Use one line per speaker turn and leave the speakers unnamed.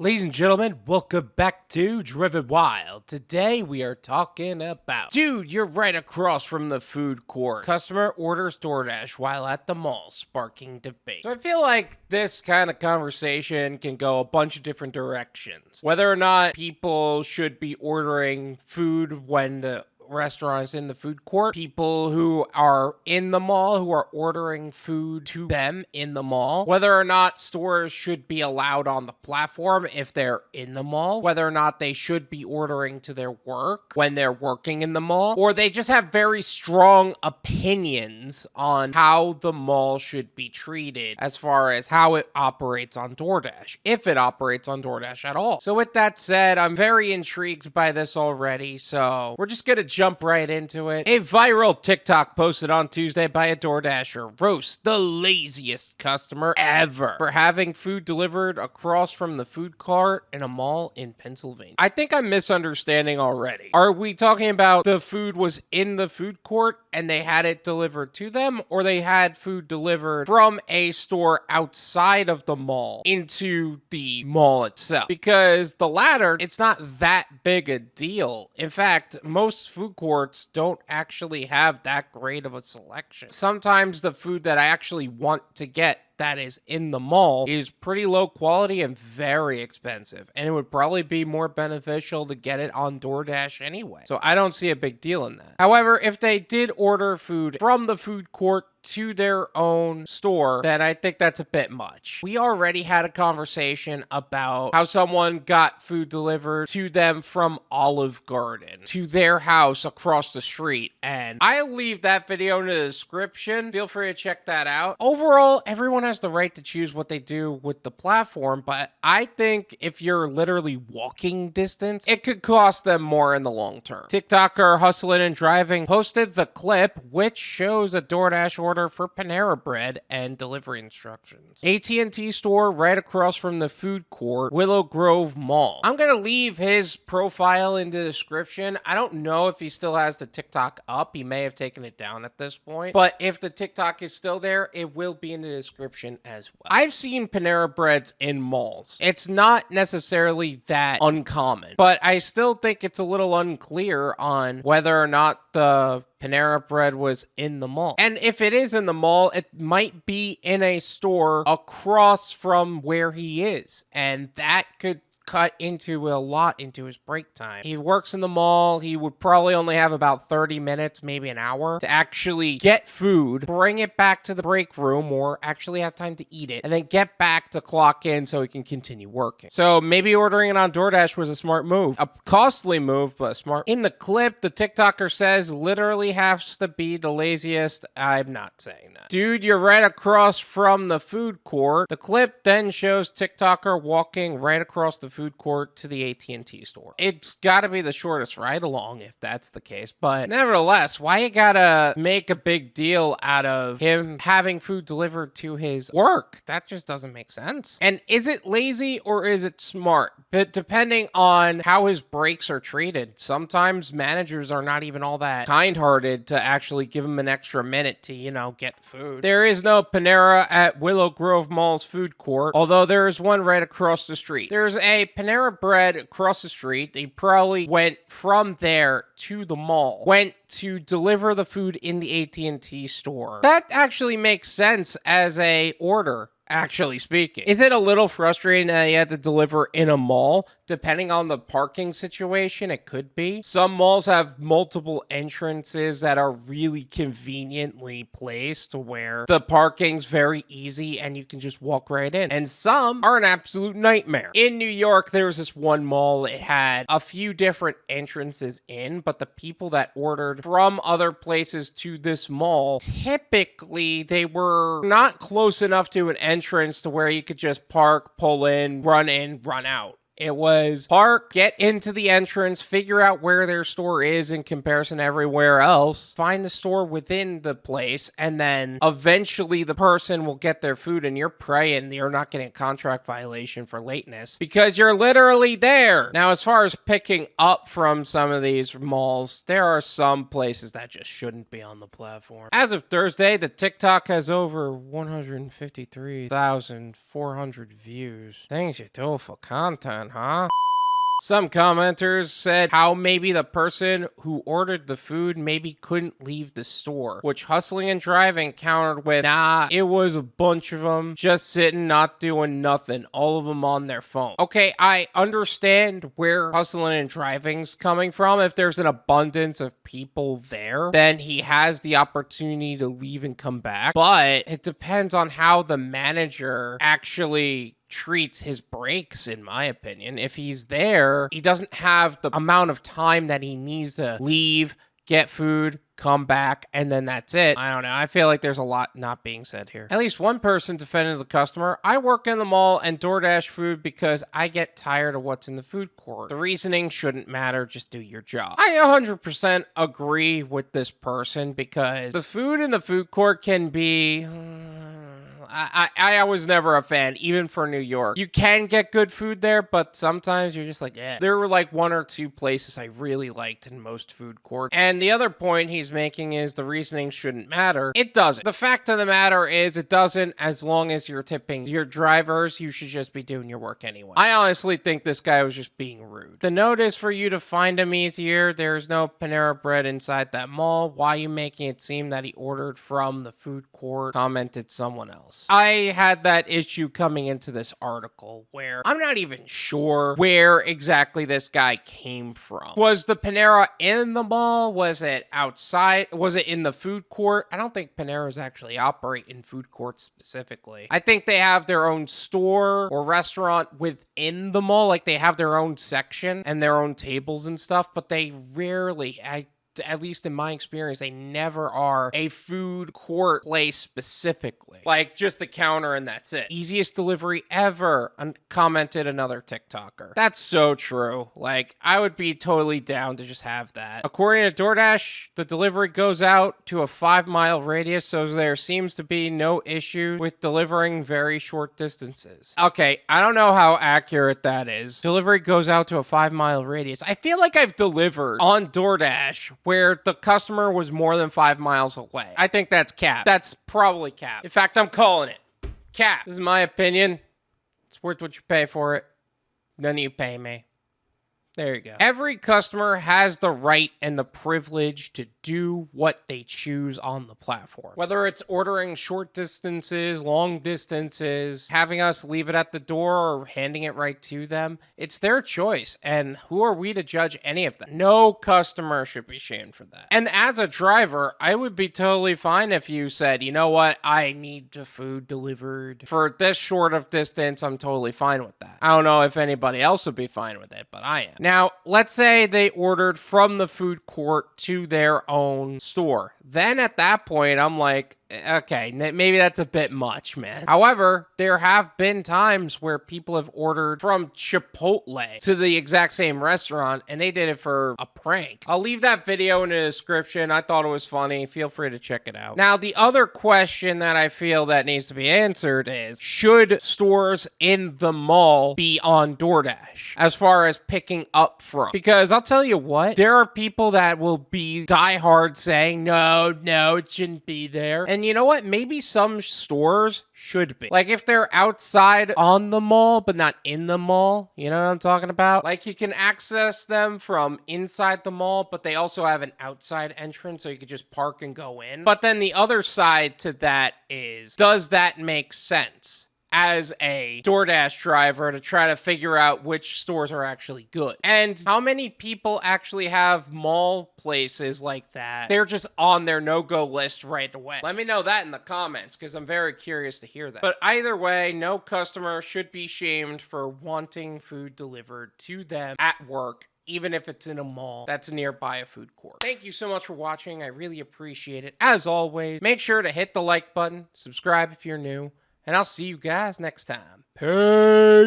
Ladies and gentlemen, welcome back to Driven Wild. Today we are talking about, dude, you're right across from the food court. Customer orders DoorDash while at the mall, sparking debate. So I feel like this kind of conversation can go a bunch of different directions. Whether or not people should be ordering food when the restaurants in the food court, people who are in the mall who are ordering food to them in the mall, whether or not stores should be allowed on the platform if they're in the mall, whether or not they should be ordering to their work when they're working in the mall, or they just have very strong opinions on how the mall should be treated as far as how it operates on DoorDash, if it operates on DoorDash at all. So with that said, I'm very intrigued by this already, so we're just gonna jump right into it. A viral TikTok posted on Tuesday by a DoorDasher roasts the laziest customer ever for having food delivered across from the food cart in a mall in Pennsylvania. I think I'm misunderstanding already. Are we talking about the food was in the food court and they had it delivered to them, or they had food delivered from a store outside of the mall into the mall itself? Because the latter, it's not that big a deal. In fact, most food courts don't actually have that great of a selection. Sometimes the food that I actually want to get that is in the mall is pretty low quality and very expensive, and it would probably be more beneficial to get it on DoorDash anyway. So I don't see a big deal in that. However, if they did order food from the food court to their own store, then I think that's a bit much. We already had a conversation about how someone got food delivered to them from Olive Garden to their house across the street, and I'll leave that video in the description. Feel free to check that out. Overall, everyone has the right to choose what they do with the platform, but I think if you're literally walking distance, it could cost them more in the long term. TikToker Hustlinganddriving posted the clip, which shows a DoorDash order for Panera Bread and delivery instructions. AT&T store right across from the food court, Willow Grove Mall. I'm gonna leave his profile in the description. I don't know if he still has the TikTok up. He may have taken it down at this point, but if the TikTok is still there, it will be in the description as well. I've seen Panera Breads in malls. It's not necessarily that uncommon, but I still think it's a little unclear on whether or not the Panera Bread was in the mall. And if it is in the mall, it might be in a store across from where he is. And that could cut into a lot into his break time. He works in the mall. He would probably only have about 30 minutes, maybe an hour, to actually get food, bring it back to the break room, or actually have time to eat it, and then get back to clock in so he can continue working. So maybe ordering it on DoorDash was a smart move. A costly move, but smart. In the clip, the TikToker says literally has to be the laziest. I'm not saying that. Dude, you're right across from the food court. The clip then shows TikToker walking right across the food court to the AT&T store. It's got to be the shortest ride along if that's the case, but nevertheless, why you gotta make a big deal out of him having food delivered to his work? That just doesn't make sense. And is it lazy or is it smart? But depending on how his breaks are treated, sometimes managers are not even all that kind-hearted to actually give him an extra minute to, get food. There is no Panera at Willow Grove Mall's food court, although there is one right across the street. There's a Panera Bread across the street. They probably went from there to the mall, went to deliver the food in the AT&T store. That actually makes sense as a order. Actually speaking, is it a little frustrating that you had to deliver in a mall? Depending on the parking situation, it could be. Some malls have multiple entrances that are really conveniently placed where the parking's very easy and you can just walk right in. And some are an absolute nightmare. In New York, there was this one mall. It had a few different entrances in, but the people that ordered from other places to this mall, typically they were not close enough to an entrance to where you could just park, pull in, run out. It was park, get into the entrance, figure out where their store is in comparison to everywhere else, find the store within the place, and then eventually the person will get their food and you're praying you're not getting a contract violation for lateness because you're literally there. Now, as far as picking up from some of these malls, there are some places that just shouldn't be on the platform. As of Thursday, the TikTok has over 153,400 views. Things you do for content, huh? Some commenters said how maybe the person who ordered the food maybe couldn't leave the store, which Hustling and Driving countered with, nah, it was a bunch of them just sitting, not doing nothing, all of them on their phone. Okay, I understand where Hustling and Driving's coming from. If there's an abundance of people there, then he has the opportunity to leave and come back, but it depends on how the manager actually treats his breaks, in my opinion. If he's there, he doesn't have the amount of time that he needs to leave, get food, come back, and then that's it. I don't know. I feel like there's a lot not being said here. At least one person defended the customer. I work in the mall and DoorDash food because I get tired of what's in the food court. The reasoning shouldn't matter. Just do your job. I 100% agree with this person because the food in the food court can be... I was never a fan, even for New York. You can get good food there, but sometimes you're just like, eh. There were like one or two places I really liked in most food courts. And the other point he's making is the reasoning shouldn't matter. It doesn't. The fact of the matter is it doesn't. As long as you're tipping your drivers, you should just be doing your work anyway. I honestly think this guy was just being rude. The note is for you to find him easier. There's no Panera Bread inside that mall. Why are you making it seem that he ordered from the food court? Commented someone else. I had that issue coming into this article where I'm not even sure where exactly this guy came from. Was the Panera in the mall? Was it outside? Was it in the food court? I don't think Paneras actually operate in food courts specifically. I think they have their own store or restaurant within the mall. Like they have their own section and their own tables and stuff, but they rarely, at least in my experience, they never are a food court place specifically. Like just the counter and that's it. Easiest delivery ever, commented another TikToker. That's so true. Like I would be totally down to just have that. According to DoorDash, the delivery goes out to a 5-mile radius, so there seems to be no issue with delivering very short distances. Okay, I don't know how accurate that is. Delivery goes out to a 5-mile radius. I feel like I've delivered on DoorDash where the customer was more than 5 miles away. I think that's cap. That's probably cap. In fact, I'm calling it cap. This is my opinion. It's worth what you pay for it. None of you pay me. There you go. Every customer has the right and the privilege to do what they choose on the platform. Whether it's ordering short distances, long distances, having us leave it at the door, or handing it right to them, it's their choice. And who are we to judge any of that? No customer should be shamed for that. And as a driver, I would be totally fine if you said, you know what, I need the food delivered for this short of distance. I'm totally fine with that. I don't know if anybody else would be fine with it, but I am. Now, let's say they ordered from the food court to their own store. Then at that point, I'm like, okay, maybe that's a bit much, man. However, there have been times where people have ordered from Chipotle to the exact same restaurant, and they did it for a prank. I'll leave that video in the description. I thought it was funny. Feel free to check it out. Now, the other question that I feel that needs to be answered is, should stores in the mall be on DoorDash as far as picking up from? Because I'll tell you what, there are people that will be diehard saying, no, it shouldn't be there. And you know what? Maybe some stores should be. Like if they're outside on the mall, but not in the mall. You know what I'm talking about? Like you can access them from inside the mall, but they also have an outside entrance, so you could just park and go in. But then the other side to that is, does that make sense as a DoorDash driver to try to figure out which stores are actually good? And how many people actually have mall places like that? They're just on their no-go list right away. Let me know that in the comments, because I'm very curious to hear that. But either way, no customer should be shamed for wanting food delivered to them at work, even if it's in a mall that's nearby a food court. Thank you so much for watching. I really appreciate it. As always, make sure to hit the like button, subscribe if you're new, and I'll see you guys next time. Peace!